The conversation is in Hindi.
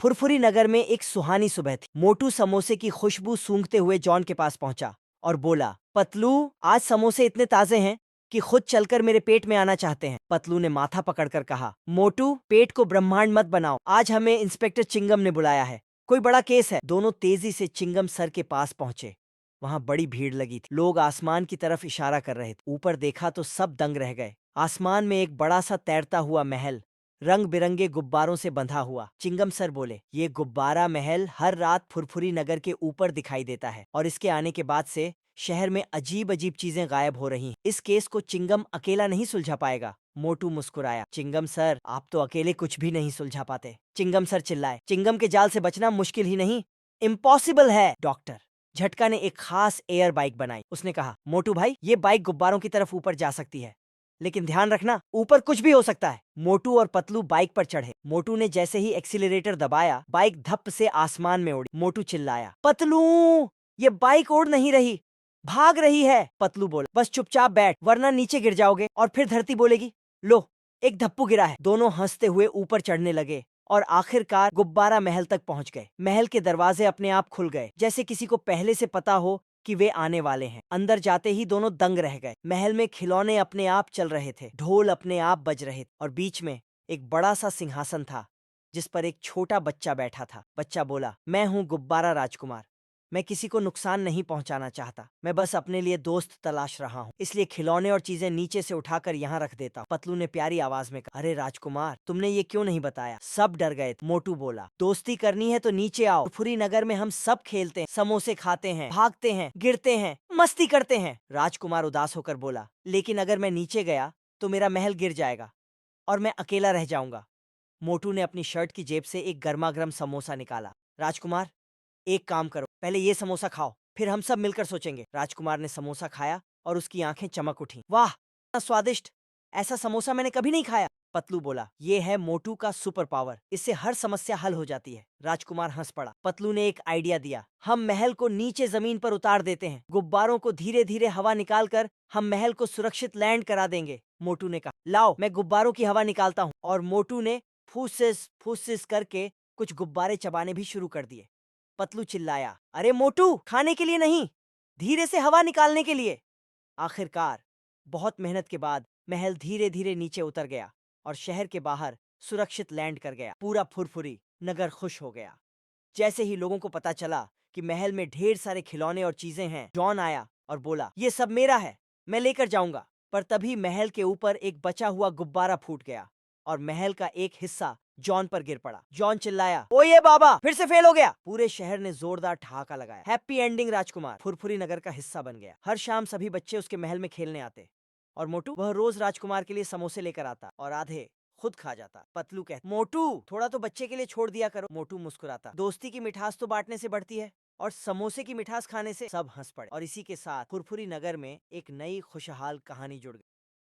फुरफुरी नगर में एक सुहानी सुबह थी। मोटू समोसे की खुशबू सूंघते हुए जॉन के पास पहुंचा और बोला, पतलू, आज समोसे इतने ताजे हैं कि खुद चलकर मेरे पेट में आना चाहते हैं। पतलू ने माथा पकड़कर कहा, मोटू, पेट को ब्रह्मांड मत बनाओ, आज हमें इंस्पेक्टर चिंगम ने बुलाया है, कोई बड़ा केस है। दोनों तेजी से चिंगम सर के पास पहुंचे। वहां बड़ी भीड़ लगी थी। लोग आसमान की तरफ इशारा कर रहे थे। ऊपर देखा तो सब दंग रह गए। आसमान में एक बड़ा सा तैरता हुआ महल, रंग बिरंगे गुब्बारों से बंधा हुआ। चिंगम सर बोले, ये गुब्बारा महल हर रात फुरफुरी नगर के ऊपर दिखाई देता है और इसके आने के बाद से शहर में अजीब अजीब चीजें गायब हो रही हैं। इस केस को चिंगम अकेला नहीं सुलझा पाएगा। मोटू मुस्कुराया, चिंगम सर, आप तो अकेले कुछ भी नहीं सुलझा पाते। चिंगम सर चिल्लाए, चिंगम के जाल से बचना मुश्किल ही नहीं, इम्पॉसिबल है। डॉक्टर झटका ने एक खास एयर बाइक बनाई। उसने कहा, मोटू भाई, ये बाइक गुब्बारों की तरफ ऊपर जा सकती है, लेकिन ध्यान रखना, ऊपर कुछ भी हो सकता है। मोटू और पतलू बाइक पर चढ़े। मोटू ने जैसे ही एक्सीलरेटर दबाया, बाइक धप से आसमान में उड़ी। मोटू चिल्लाया, पतलू, ये बाइक उड़ नहीं रही, भाग रही है। पतलू बोला, बस चुपचाप बैठ, वरना नीचे गिर जाओगे और फिर धरती बोलेगी, लो, एक धप्पू गिरा है। दोनों हंसते हुए ऊपर चढ़ने लगे और आखिरकार गुब्बारा महल तक पहुंच गए। महल के दरवाजे अपने आप खुल गए, जैसे किसी को पहले से पता हो कि वे आने वाले हैं। अंदर जाते ही दोनों दंग रह गए। महल में खिलौने अपने आप चल रहे थे, ढोल अपने आप बज रहे थे और बीच में एक बड़ा सा सिंहासन था जिस पर एक छोटा बच्चा बैठा था। बच्चा बोला, मैं हूँ गुब्बारा राजकुमार, मैं किसी को नुकसान नहीं पहुंचाना चाहता, मैं बस अपने लिए दोस्त तलाश रहा हूँ, इसलिए खिलौने और चीजें नीचे से उठाकर यहाँ रख देता हूँ। पतलू ने प्यारी आवाज में कहा, अरे राजकुमार, तुमने ये क्यों नहीं बताया? सब डर गए थे। मोटू बोला, दोस्ती करनी है तो नीचे आओ, फुरफुरी नगर में हम सब खेलते हैं, समोसे खाते हैं, भागते हैं, गिरते हैं, मस्ती करते हैं। राजकुमार उदास होकर बोला, लेकिन अगर मैं नीचे गया तो मेरा महल गिर जाएगा और मैं अकेला रह जाऊंगा। मोटू ने अपनी शर्ट की जेब से एक गर्मा गर्म समोसा निकाला। राजकुमार, एक काम करो, पहले ये समोसा खाओ, फिर हम सब मिलकर सोचेंगे। राजकुमार ने समोसा खाया और उसकी आंखें चमक उठी। वाह, इतना स्वादिष्ट, ऐसा समोसा मैंने कभी नहीं खाया। पतलू बोला, ये है मोटू का सुपर पावर, इससे हर समस्या हल हो जाती है। राजकुमार हंस पड़ा। पतलू ने एक आइडिया दिया, हम महल को नीचे जमीन पर उतार देते हैं, गुब्बारों को धीरे धीरे हवा निकाल कर हम महल को सुरक्षित लैंड करा देंगे। मोटू ने कहा, लाओ, मैं गुब्बारों की हवा निकालता हूँ। और मोटू ने फूसिस फूसिस करके कुछ गुब्बारे चबाने भी शुरू कर दिए। पतलू चिल्लाया, अरे मोटू, खाने के लिए नहीं, धीरे से हवा निकालने के लिए। आखिरकार बहुत मेहनत के बाद महल धीरे धीरे नीचे उतर गया और शहर के बाहर सुरक्षित लैंड कर गया। पूरा फुरफुरी नगर खुश हो गया। जैसे ही लोगों को पता चला कि महल में ढेर सारे खिलौने और चीजें हैं, जॉन आया और बोला, ये सब मेरा है, मैं लेकर जाऊंगा। पर तभी महल के ऊपर एक बचा हुआ गुब्बारा फूट गया और महल का एक हिस्सा जॉन पर गिर पड़ा। जॉन चिल्लाया, ओ ये बाबा, फिर से फेल हो गया। पूरे शहर ने जोरदार ठहाका लगाया। हैप्पी एंडिंग राजकुमार फुरफुरी नगर का हिस्सा बन गया। हर शाम सभी बच्चे उसके महल में खेलने आते और मोटू, वह रोज राजकुमार के लिए समोसे लेकर आता और आधे खुद खा जाता। पतलू कहता, मोटू, थोड़ा तो बच्चे के लिए छोड़ दिया करो। मोटू मुस्कुराता, दोस्ती की मिठास तो बांटने से बढ़ती है और समोसे की मिठास खाने से। सब हंस पड़े और इसी के साथ फुरफुरी नगर में एक नई खुशहाल कहानी जुड़ गई।